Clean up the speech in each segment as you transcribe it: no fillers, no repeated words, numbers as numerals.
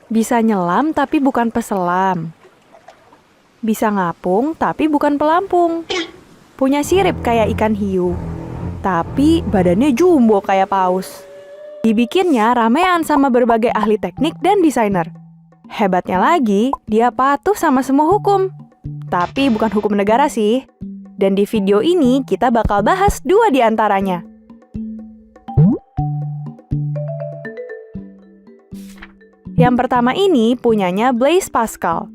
Bisa nyelam tapi bukan peselam. Bisa ngapung tapi bukan pelampung. Punya sirip kayak ikan hiu, tapi badannya jumbo kayak paus. Dibikinnya ramean sama berbagai ahli teknik dan desainer. Hebatnya lagi, dia patuh sama semua hukum. Tapi bukan hukum negara sih. Dan di video ini kita bakal bahas 2 di antaranya. Yang pertama ini punyanya Blaise Pascal.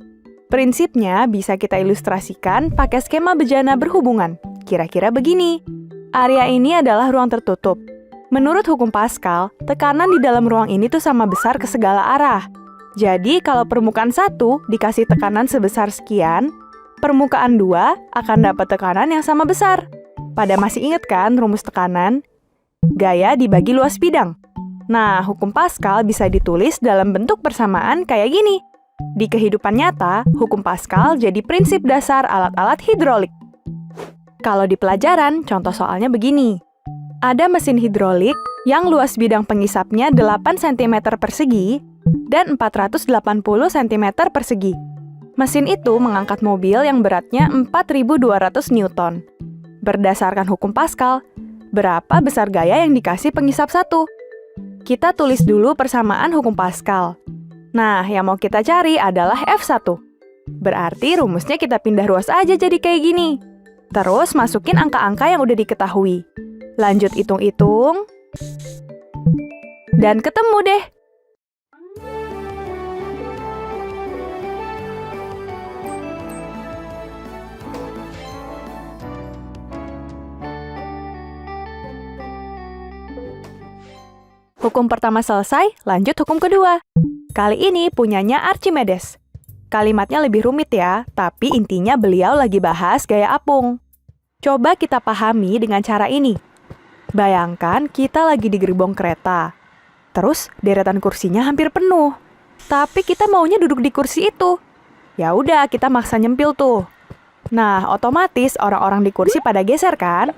Prinsipnya bisa kita ilustrasikan pakai skema bejana berhubungan. Kira-kira begini. Area ini adalah ruang tertutup. Menurut hukum Pascal, tekanan di dalam ruang ini tuh sama besar ke segala arah. Jadi kalau permukaan 1 dikasih tekanan sebesar sekian, permukaan 2 akan dapat tekanan yang sama besar. Pada masih ingat kan rumus tekanan? Gaya dibagi luas bidang. Nah, hukum Pascal bisa ditulis dalam bentuk persamaan kayak gini. Di kehidupan nyata, hukum Pascal jadi prinsip dasar alat-alat hidrolik. Kalau di pelajaran, contoh soalnya begini. Ada mesin hidrolik yang luas bidang pengisapnya 8 cm persegi dan 480 cm persegi. Mesin itu mengangkat mobil yang beratnya 4.200 Newton. Berdasarkan hukum Pascal, berapa besar gaya yang dikasih pengisap 1? Kita tulis dulu persamaan hukum Pascal. Nah, yang mau kita cari adalah F1. Berarti rumusnya kita pindah ruas aja jadi kayak gini. Terus masukin angka-angka yang udah diketahui. Lanjut hitung-hitung. Dan ketemu deh. Hukum pertama selesai, lanjut hukum kedua. Kali ini punyanya Archimedes. Kalimatnya lebih rumit ya, tapi intinya beliau lagi bahas gaya apung. Coba kita pahami dengan cara ini. Bayangkan kita lagi di gerbong kereta. Terus deretan kursinya hampir penuh. Tapi kita maunya duduk di kursi itu. Ya udah, kita maksa nyempil tuh. Nah, otomatis orang-orang di kursi pada geser kan?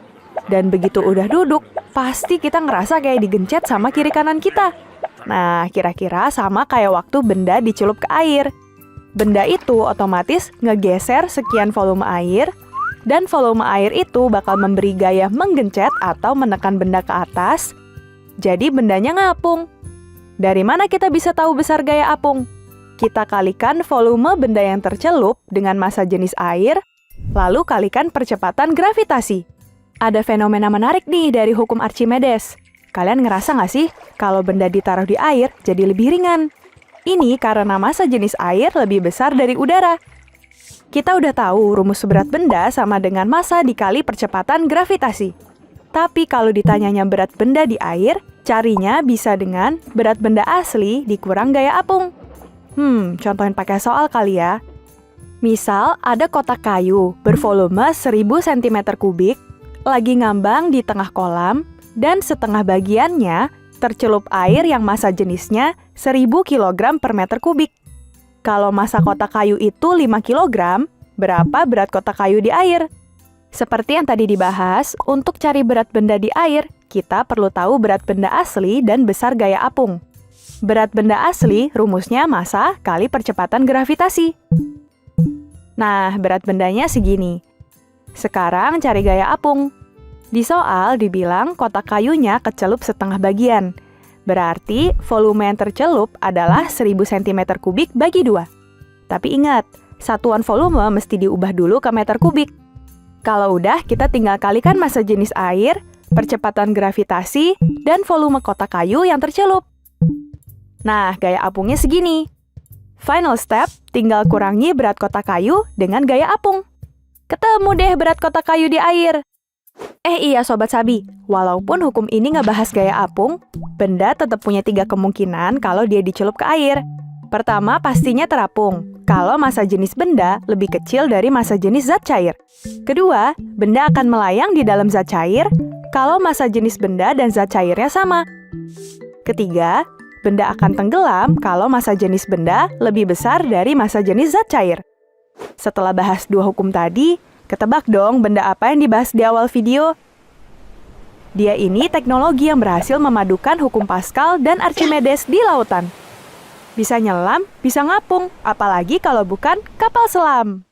Dan begitu udah duduk, pasti kita ngerasa kayak digencet sama kiri kanan kita. Nah, kira-kira sama kayak waktu benda dicelup ke air. Benda itu otomatis ngegeser sekian volume air, dan volume air itu bakal memberi gaya menggencet atau menekan benda ke atas, jadi bendanya ngapung. Dari mana kita bisa tahu besar gaya apung? Kita kalikan volume benda yang tercelup dengan massa jenis air, lalu kalikan percepatan gravitasi. Ada fenomena menarik nih dari hukum Archimedes. Kalian ngerasa nggak sih kalau benda ditaruh di air jadi lebih ringan? Ini karena massa jenis air lebih besar dari udara. Kita udah tahu rumus berat benda sama dengan massa dikali percepatan gravitasi. Tapi kalau ditanyanya berat benda di air, carinya bisa dengan berat benda asli dikurang gaya apung. Contohin pakai soal kali ya. Misal ada kotak kayu bervolume 1000 cm3 lagi ngambang di tengah kolam, dan setengah bagiannya tercelup air yang massa jenisnya 1000 kg per meter kubik. Kalau massa kotak kayu itu 5 kg, berapa berat kotak kayu di air? Seperti yang tadi dibahas, untuk cari berat benda di air, kita perlu tahu berat benda asli dan besar gaya apung. Berat benda asli rumusnya massa kali percepatan gravitasi. Nah, berat bendanya segini. Sekarang cari gaya apung. Di soal dibilang kotak kayunya kecelup setengah bagian. Berarti volume yang tercelup adalah 1000 cm3 bagi 2. Tapi ingat, satuan volume mesti diubah dulu ke meter kubik. Kalau udah, kita tinggal kalikan massa jenis air, percepatan gravitasi, dan volume kotak kayu yang tercelup. Nah, gaya apungnya segini. Final step, tinggal kurangi berat kotak kayu dengan gaya apung. Ketemu deh berat kotak kayu di air. Iya Sobat Sabi, walaupun hukum ini ngebahas gaya apung, benda tetap punya 3 kemungkinan kalau dia dicelup ke air. Pertama, pastinya terapung, kalau massa jenis benda lebih kecil dari massa jenis zat cair. Kedua, benda akan melayang di dalam zat cair, kalau massa jenis benda dan zat cairnya sama. Ketiga, benda akan tenggelam kalau massa jenis benda lebih besar dari massa jenis zat cair. Setelah bahas 2 hukum tadi, ketebak dong benda apa yang dibahas di awal video? Dia ini teknologi yang berhasil memadukan hukum Pascal dan Archimedes di lautan. Bisa nyelam, bisa ngapung, apalagi kalau bukan kapal selam.